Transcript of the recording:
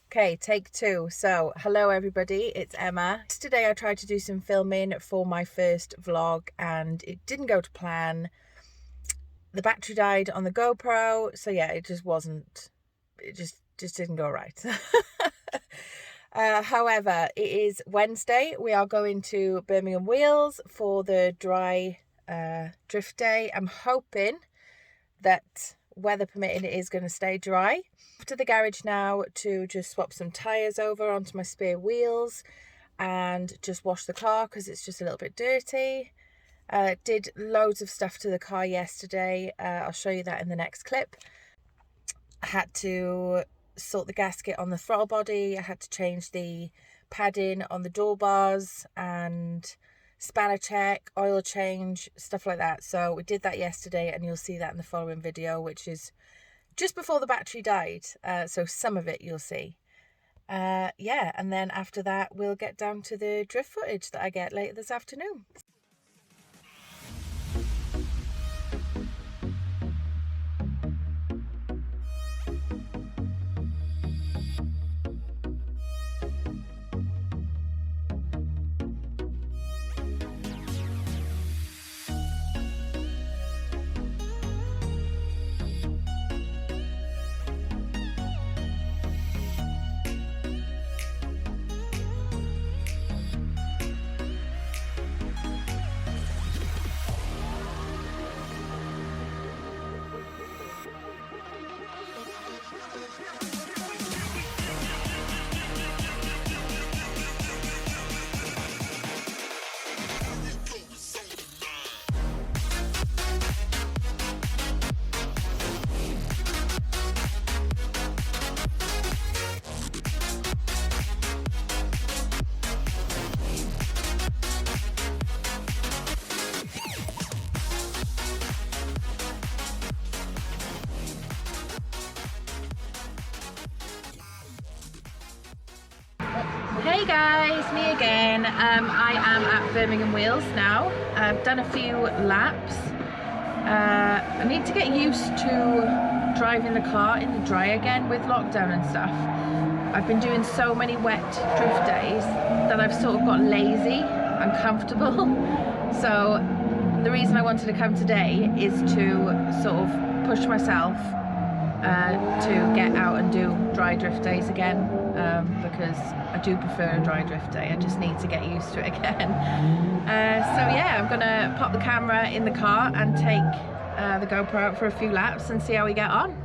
Okay, take two. So, hello everybody, it's Emma. Yesterday I tried to do some filming for my first vlog and it didn't go to plan. The battery died on the GoPro, so yeah, it just didn't go right. However, it is Wednesday. We are going to Birmingham Wheels for the dry drift day. I'm hoping that, weather permitting, it is going to stay dry. To the garage now to just swap some tyres over onto my spare wheels and just wash the car because it's just a little bit dirty. Did loads of stuff to the car yesterday. I'll show you that in the next clip. I had to sort the gasket on the throttle body. I had to change the padding on the door bars and spanner check, oil change, stuff like that. So we did that yesterday and you'll see that in the following video, which is just before the battery died. So some of it you'll see. Yeah, and then after that we'll get down to the drift footage that I get later this afternoon. Hey guys, me again. I am at Birmingham Wheels now. I've done a few laps. I need to get used to driving the car in the dry again with lockdown and stuff. I've been doing so many wet drift days that I've sort of got lazy and comfortable. So the reason I wanted to come today is to sort of push myself to get out and do dry drift days again, because I do prefer a dry drift day. I just need to get used to it again. So yeah, I'm gonna pop the camera in the car and take the GoPro out for a few laps and see how we get on.